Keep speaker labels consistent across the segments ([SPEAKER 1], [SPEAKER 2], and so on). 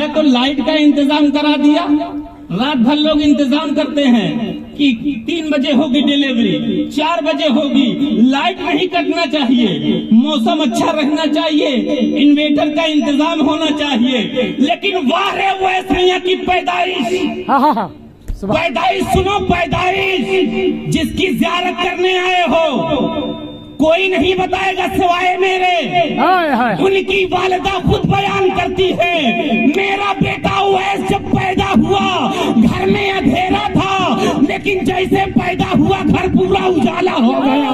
[SPEAKER 1] ہے تو لائٹ کا انتظام کرا دیا. رات بھر لوگ انتظام کرتے ہیں کہ 3 بجے ہوگی ڈیلیوری, 4 بجے ہوگی. لائٹ نہیں کٹنا چاہیے, موسم اچھا رہنا چاہیے, انویٹر کا انتظام ہونا چاہیے. لیکن واہ رے اویس میاں کی پیدائش, پیدائش سنو, پیدائش جس کی زیارت کرنے آئے ہو کوئی نہیں بتائے گا سوائے میرے. ان کی والدہ خود بیان کرتی ہے, میرا بیٹا اویس جب پیدا ہوا گھر میں اندھیرا تھا, لیکن جیسے پیدا ہوا گھر پورا اجالا ہو گیا.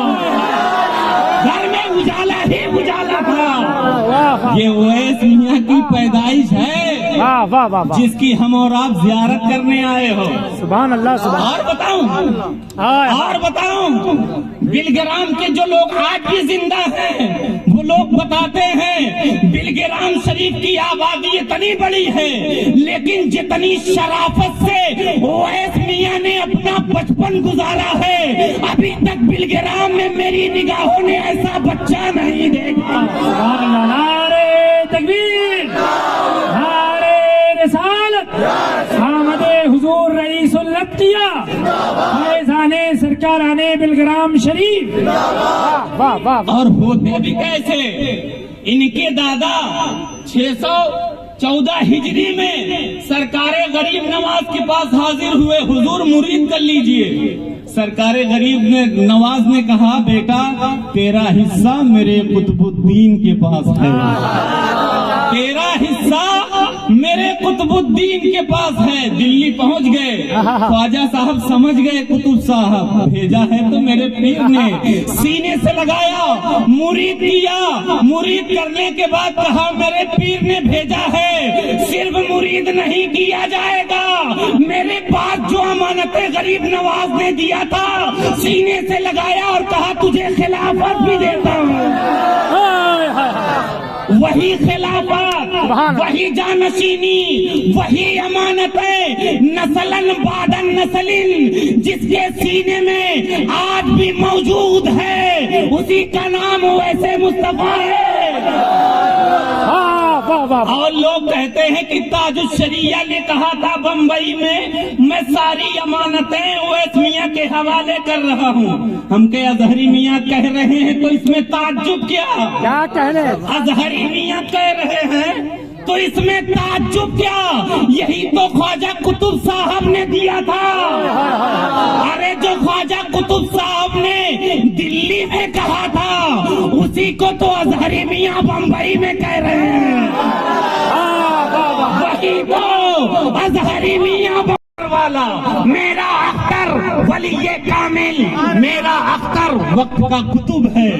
[SPEAKER 1] گھر میں اجالا ہی اجالا تھا. یہ اویس میاں کی پیدائش ہے جس کی ہم اور آپ زیارت کرنے آئے ہو.
[SPEAKER 2] سبحان اللہ.
[SPEAKER 1] اور بتاؤں بلگرام کے جو لوگ آج بھی زندہ ہیں وہ لوگ بتاتے ہیں بلگرام شریف کی آبادی اتنی بڑی ہے, لیکن جتنی شرافت سے اویس میاں نے اپنا بچپن گزارا ہے ابھی تک بلگرام میں میری نگاہوں نے ایسا بچہ نہیں دیکھا.
[SPEAKER 2] نعرے تکبیر, نعرے رسالت, آمد حضور رئیس الاتقیاء فیضان سرکاران بلگرام شریف.
[SPEAKER 1] اور ہوتے بھی کیسے, ان کے دادا 614 ہجری میں سرکار غریب نواز کے پاس حاضر ہوئے, حضور مرید کر لیجئے. سرکار غریب نواز نے کہا, بیٹا تیرا حصہ میرے قطب الدین کے پاس ہے, تیرا حصہ میرے قطب الدین کے پاس ہے. دلی پہنچ گئے, خواجہ صاحب سمجھ گئے قطب صاحب بھیجا ہے تو میرے پیر نے سینے سے لگایا, مرید کیا. مرید کرنے کے بعد کہا میرے پیر نے بھیجا ہے, صرف مرید نہیں کیا جائے گا, میرے پاس جو امانت غریب نواز نے دیا تھا سینے سے لگایا اور کہا تجھے خلافت بھی دیتا ہوں. وہی خلافت, وہی جانشینی, وہی امانت ہے نسلن بعد نسل جس کے سینے میں آج بھی موجود ہے, اسی کا نام اویس مصطفیٰ ہے. اور لوگ کہتے ہیں کہ تاج الشریعہ نے کہا تھا بمبئی میں ساری امانتیں اویس میاں کے حوالے کر رہا ہوں. ہم کے اظہری میاں کہہ رہے ہیں تو اس میں تعجب کیا
[SPEAKER 2] کہنے,
[SPEAKER 1] اظہری میاں کہہ رہے ہیں تو اس میں تعجب کیا, یہی تو خواجہ قطب صاحب نے دیا تھا. ارے جو خواجہ قطب صاحب نے دلی میں کہا تھا اسی کو تو اظہری میاں بمبئی میں کہہ رہے ہیں. وہی تو اظہری میاں والا, میرا اختر ولی کامل, میرا اختر وقت کا قطب ہے.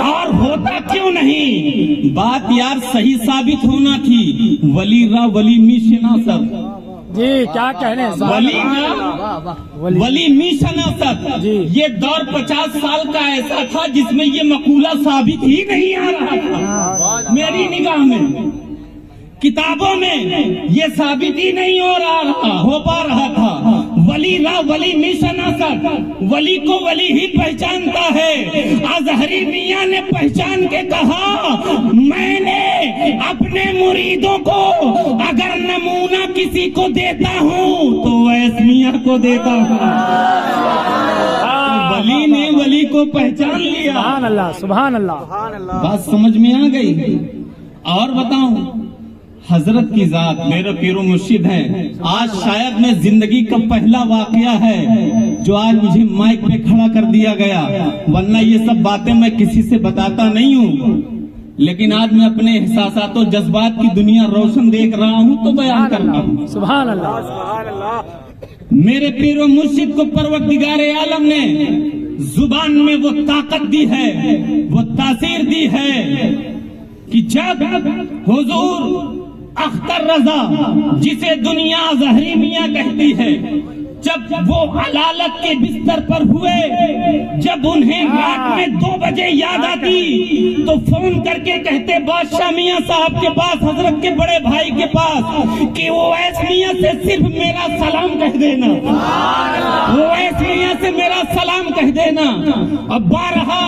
[SPEAKER 1] اور ہوتا کیوں نہیں, بات یار صحیح ثابت ہونا تھی. ولی را ولی می شناسد,
[SPEAKER 2] جی کیا کہنے,
[SPEAKER 1] ولی می شناسد. یہ دور 50 سال کا ایسا تھا جس میں یہ مقولہ ثابت ہی نہیں آ رہا تھا. میری نگاہ میں کتابوں میں یہ ثابت ہی نہیں ہو پا رہا تھا. ولی را ولی می شناسد, ولی کو ولی ہی پہچانتا ہے. اظہری میاں نے پہچان کے کہا میں نے اپنے مریدوں کو اگر نمونہ کسی کو دیتا ہوں تو اویس میاں کو دیتا ہوں. ولی نے ولی کو پہچان لیا.
[SPEAKER 2] سبحان اللہ, سبحان اللہ.
[SPEAKER 1] بات سمجھ میں آ گئی. اور بتاؤں, حضرت کی ذات میرے پیر و مرشد ہیں. آج شاید میں زندگی کا پہلا واقعہ ہے جو آج مجھے مائک پہ کھڑا کر دیا گیا, ورنہ یہ سب باتیں میں کسی سے بتاتا نہیں ہوں. لیکن آج میں اپنے احساسات و جذبات کی دنیا روشن دیکھ رہا ہوں تو بیان کر رہا ہوں.
[SPEAKER 2] سبحان اللہ, سبحان اللہ.
[SPEAKER 1] میرے پیر و مرشد کو پروردگار عالم نے زبان میں وہ طاقت دی ہے, وہ تاثیر دی ہے کہ جب حضور اختر رضا جسے دنیا اظہری میاں کہتی ہے جب وہ علالت کے بستر پر ہوئے، جب انہیں رات میں 2 بجے یاد آتی تو فون کر کے کہتے بادشاہ میاں صاحب کے پاس، حضرت کے بڑے بھائی کے پاس، کہ وہ اویس میاں سے صرف میرا سلام کہہ دینا، وہ اویس میاں سے میرا سلام کہہ دینا۔ اب بارہا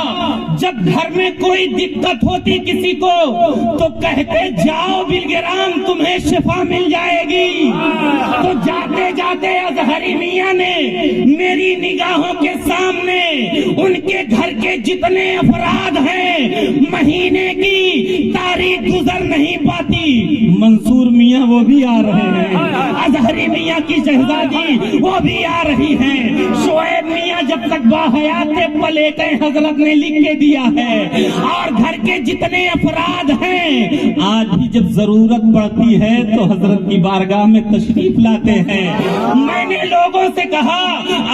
[SPEAKER 1] جب گھر میں کوئی دقت ہوتی کسی کو تو کہتے جاؤ بلگرام تمہیں شفا مل جائے گی۔ تو جاتے جاتے اظہری میاں نے میری نگاہوں کے سامنے ان کے گھر کے جتنے افراد ہیں مہینے کی تاریخ گزر نہیں پاتی، منصور میاں وہ بھی آ رہے ہیں، اظہری میاں کی شہزادی وہ بھی آ رہی ہیں، شعیب میاں جب تک باحیات پلیٹیں حضرت نے لکھ کے دیا ہے، اور گھر کے جتنے افراد ہیں آج بھی جب ضرورت پڑتی ہے تو حضرت کی بارگاہ میں تشریف لاتے ہیں۔ میں نے لوگوں سے کہا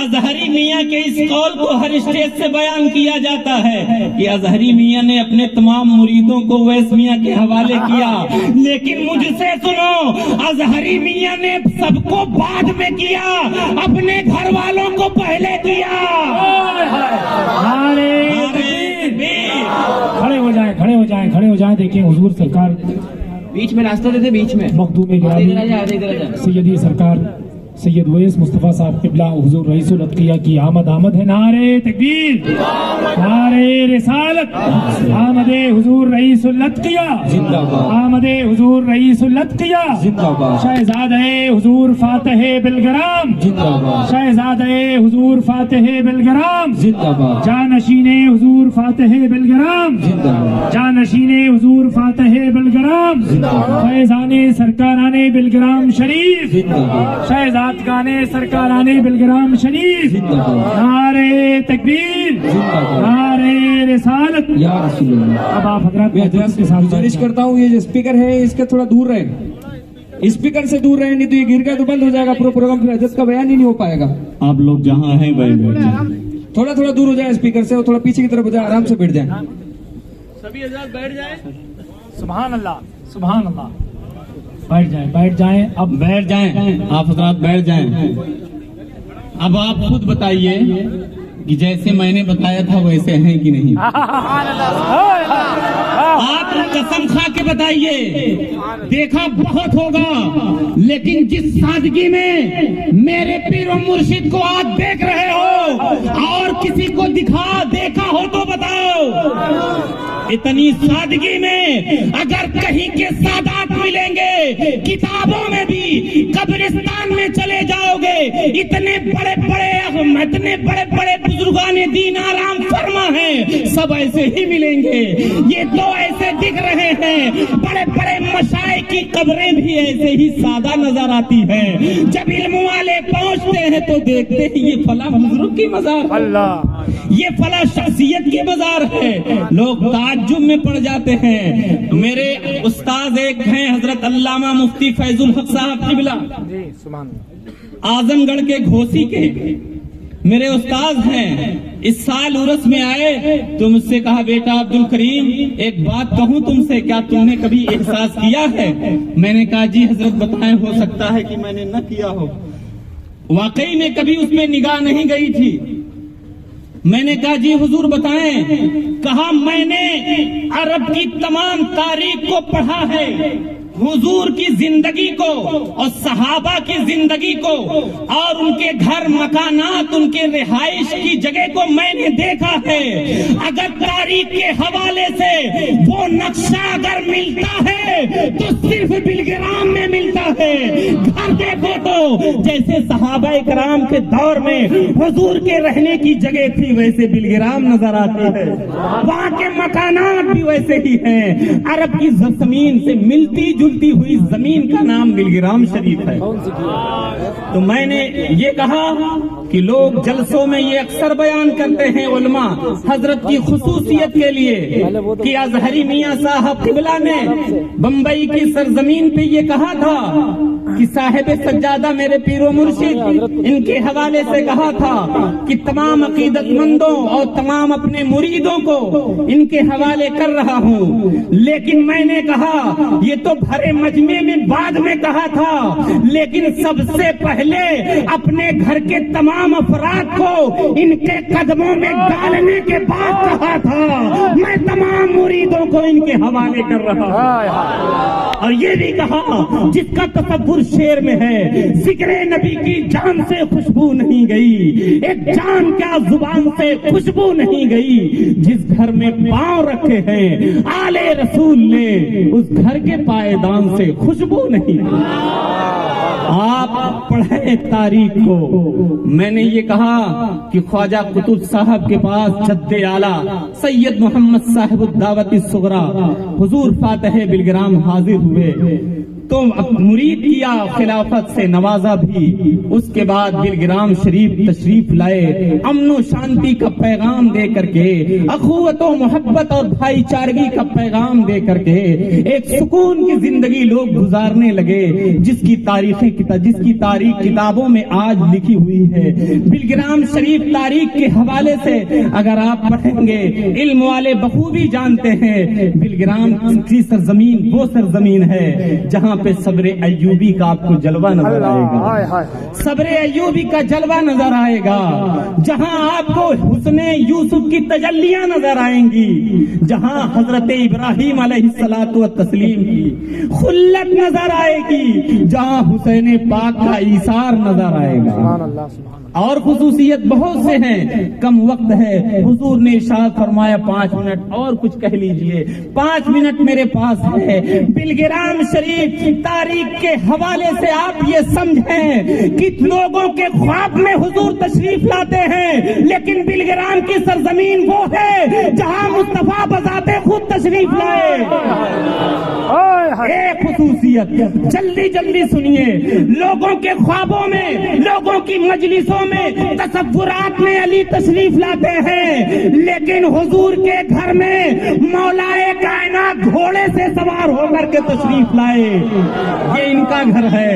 [SPEAKER 1] اظہری میاں کے اس قول کو ہر اسٹیج سے بیان کیا جاتا ہے کہ اظہری میاں نے اپنے تمام مریدوں کو اویس میاں کے حوالے کیا، لیکن مجھ سے سنو، اظہری میاں نے سب کو بعد میں کیا، اپنے گھر والوں کو پہلے کیا۔
[SPEAKER 2] کھڑے ہو جائیں، کھڑے ہو جائیں، کھڑے ہو جائیں۔ دیکھیں حضور سرکار
[SPEAKER 3] بیچ میں راستہ دیتے، بیچ میں
[SPEAKER 2] مخدوم گرامی سیدی سرکار سید اویس مصطفیٰ صاحب قبلہ حضور رئیس الاتقیاء کی آمد ہے۔ نعرے تکبیر، نعرے رسالت، آمد حضور رئیس الاتقیاء، آمد حضور رئیس الاتقیاء، شہزادہ حضور فاتح بلگرام، شہزادہ حضور فاتح بلگرام، جانشین حضور فاتح بلگرام، جانشین حضور فاتح بلگرام، فیضان سرکاران بلگرام شریف، شہزاد گانے سرکارانے بلگرام شریف، نعرے تکبیر، نعرے رسالت۔
[SPEAKER 3] یا رسول اللہ۔
[SPEAKER 2] اب آپ حضرات
[SPEAKER 3] میں گزارش کرتا ہوں یہ جو اسپیکر ہے اس کے تھوڑا دور رہے، اسپیکر سے دور رہے، نہیں تو یہ گر گیا تو بند ہو جائے گا پورا پروگرام، پھر حضرت کا بیان ہی نہیں ہو پائے گا۔
[SPEAKER 1] آپ لوگ جہاں ہیں بیٹھ جائیں،
[SPEAKER 3] تھوڑا تھوڑا دور ہو جائے اسپیکر سے، اور تھوڑا پیچھے کی طرف ہو جائے، آرام سے بیٹھ جائیں۔
[SPEAKER 2] سبھی حضرات بیٹھ جائیں۔ سبحان اللہ، سبحان اللہ، بیٹھ جائیں، بیٹھ جائیں، اب
[SPEAKER 1] بیٹھ جائیں، آپ حضرات بیٹھ جائیں۔ اب آپ خود بتائیے کہ جیسے میں نے بتایا تھا ویسے ہیں کہ نہیں؟ آپ قسم کھا کے بتائیے، دیکھا بہت ہوگا لیکن جس سادگی میں میرے پیر و مرشد کو آپ دیکھ رہے ہو اور کسی کو دیکھا ہو تو بتاؤ، اتنی سادگی میں اگر کہیں کے سادات ملیں گے، کتابوں میں بھی قبرستان میں چلے جاؤ گے، اتنے بڑے بڑے بزرگان دین آرام فرما ہیں، سب ایسے ہی ملیں گے۔ یہ دو ایسے دکھ رہے ہیں، بڑے بڑے مشائخ کی قبریں بھی ایسے ہی سادہ نظر آتی ہیں۔ جب علم والے پہنچتے ہیں تو دیکھتے ہیں یہ فلاں بزرگ کی مزار، اللہ یہ فلاں شخصیت کی مزار ہے، لوگ تعجب میں پڑ جاتے ہیں۔ میرے استاد ایک ہیں حضرت علامہ مفتی فیض الحق صاحب قبلہ، اعظم گڑھ کے گھوسی کے میرے استاد ہیں۔ اس سال عرس میں آئے تو مجھ سے کہا بیٹا عبد الکریم ایک بات کہوں تم سے، کیا تم نے کبھی احساس کیا ہے؟ میں نے کہا جی حضرت بتائیں، ہو سکتا ہے کہ میں نے نہ کیا ہو۔ واقعی میں کبھی اس میں نگاہ نہیں گئی تھی۔ میں نے کہا جی حضور بتائیں، کہا میں نے عرب کی تمام تاریخ کو پڑھا ہے، حضور کی زندگی کو اور صحابہ کی زندگی کو اور ان کے گھر مکانات، ان کے رہائش کی جگہ کو میں نے دیکھا ہے۔ اگر تاریخ کے حوالے سے وہ نقشہ اگر ملتا ہے تو صرف بلگرام میں ملتا ہے۔ گھر دیکھو تو جیسے صحابہ کرام کے دور میں حضور کے رہنے کی جگہ تھی ویسے بلگرام نظر آتی ہے، وہاں کے مکانات بھی ویسے ہی ہیں۔ عرب کی زمین سے ملتی جلتی ہوئی زمین کا نام بلگرام شریف ہے۔ تو میں نے یہ کہا کہ لوگ جلسوں میں یہ اکثر بیان کرتے ہیں علماء حضرت کی خصوصیت کے لیے کہ اظہری میاں صاحب قبلہ نے بمبئی کی سرزمین پہ یہ کہا تھا کہ صاحب سجادہ میرے پیر و مرشد ان کے حوالے سے کہا تھا کہ تمام عقیدت مندوں اور تمام اپنے مریدوں کو ان کے حوالے کر رہا ہوں، لیکن میں نے کہا یہ تو بھرے مجمع میں بعد میں کہا تھا، لیکن سب سے پہلے اپنے گھر کے تمام افراد کو ان کے قدموں میں ڈالنے کے بعد کہا تھا۔ میں تمام مریدوں کو ان کے حوالے کر رہا ہوں، اور یہ بھی کہا جس کا تصور شعر میں ہے، ذکر نبی کی جان سے خوشبو نہیں گئی، ایک جان کیا زبان سے خوشبو نہیں گئی، جس گھر میں پاؤں رکھے ہیں آل رسول نے اس گھر کے پائیدان سے خوشبو نہیں گئی۔ آپ پڑھیں تاریخ کو۔ میں نے یہ کہا کہ خواجہ قطب صاحب کے پاس جد اعلیٰ سید محمد صاحب الدعوت الصغریٰ حضور فاتح بلگرام حاضر ہوئے تو مرید کیا، خلافت سے نوازا بھی، اس کے بعد بلگرام شریف تشریف لائے، امن و شانتی کا پیغام دے کر کے، اخوت و محبت اور بھائی چارگی کا پیغام دے کر کے ایک سکون کی زندگی لوگ گزارنے لگے، جس کی تاریخ کتابوں میں آج لکھی ہوئی ہے۔ بلگرام شریف تاریخ کے حوالے سے اگر آپ پڑھیں گے، علم والے بخوبی جانتے ہیں بلگرام کی سرزمین وہ سرزمین ہے جہاں پہ صبر ایوبی کا آپ کو جلوہ نظر آئے گا، صبر ایوبی کا جلوہ نظر آئے گا، جہاں آپ کو حسن یوسف کی تجلیاں نظر آئیں گی، جہاں حضرت ابراہیم علیہ الصلوۃ والتسلیم کی خلت نظر آئے گی، جہاں حسین پاک کا ایثار نظر آئے گا۔ اور خصوصیت بہت سے ہیں، کم وقت ہے، حضور نے ارشاد فرمایا 5 منٹ اور کچھ کہہ لیجئے، 5 منٹ میرے پاس ہے۔ بلگرام شریف تاریخ کے حوالے سے آپ یہ سمجھیں کہ لوگوں کے خواب میں حضور تشریف لاتے ہیں، لیکن بلگرام کی سرزمین وہ ہے جہاں مصطفیٰ بذات خود تشریف لائے۔ ایک خصوصیت جلدی سنیے، لوگوں کے خوابوں میں، لوگوں کی مجلسوں میں، تصورات میں علی تشریف لاتے ہیں، لیکن حضور کے گھر میں مولائے کائنات گھوڑے سے سوار ہو کر کے تشریف لائے۔ یہ ان کا گھر ہے۔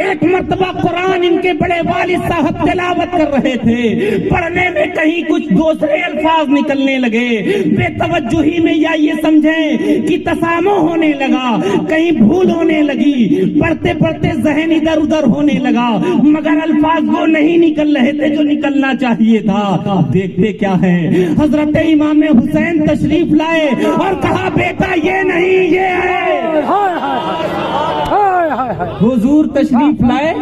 [SPEAKER 1] ایک مرتبہ قرآن ان کے بڑے والد صاحب تلاوت کر رہے تھے، پڑھنے میں کہیں کچھ دوسرے الفاظ نکلنے لگے، بے توجہی میں یا یہ سمجھیں کہ تسامح ہونے لگا، کہیں بھول ہونے لگی، پڑھتے پڑھتے ذہن ادھر ادھر ہونے لگا، مگر الفاظ وہ نہیں نکل رہے تھے جو نکلنا چاہیے تھا۔ دیکھتے کیا ہے، حضرت امام حسین تشریف لائے اور کہا بیٹا یہ نہیں یہ ہے۔ حضور تشریف لائے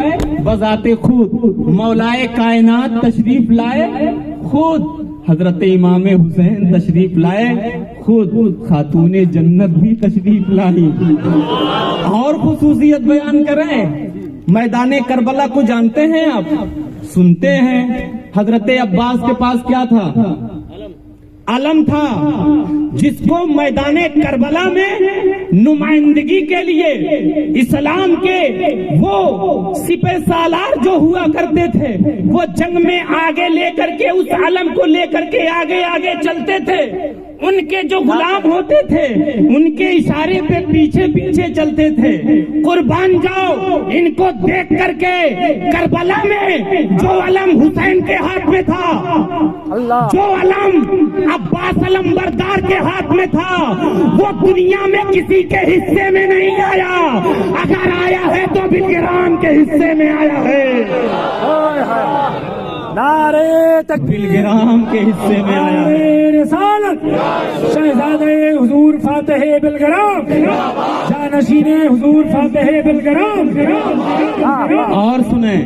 [SPEAKER 1] بذات خود، مولائے کائنات تشریف لائے خود، حضرت امام حسین تشریف لائے خود، خاتون جنت بھی تشریف لائی۔ اور خصوصیت بیان کریں، میدان کربلا کو جانتے ہیں آپ، سنتے ہیں، حضرت عباس کے پاس کیا تھا؟ علم تھا، جس کو میدان کربلا میں نمائندگی کے لیے اسلام کے وہ سپہ سالار جو ہوا کرتے تھے، وہ جنگ میں آگے لے کر کے اس علم کو لے کر کے آگے آگے چلتے تھے، ان کے جو غلام ہوتے تھے ان کے اشارے پہ پیچھے پیچھے چلتے تھے۔ قربان جاؤ ان کو دیکھ کر کے، کربلا میں جو علم حسین کے ہاتھ میں تھا، جو علم عباس علم بردار کے ہاتھ میں تھا، وہ دنیا میں کسی کے حصے میں نہیں آیا، اگر آیا ہے تو بلگرام کے حصے میں آیا ہے۔
[SPEAKER 2] نعرے تکبیر،
[SPEAKER 1] بلگرام کے حصے میں آیا ہے۔
[SPEAKER 2] نعرے رسالت، شہزادہ حضور فاتح بلگرام، جانشین حضور فاتح بلگرام۔
[SPEAKER 1] اور سنیں،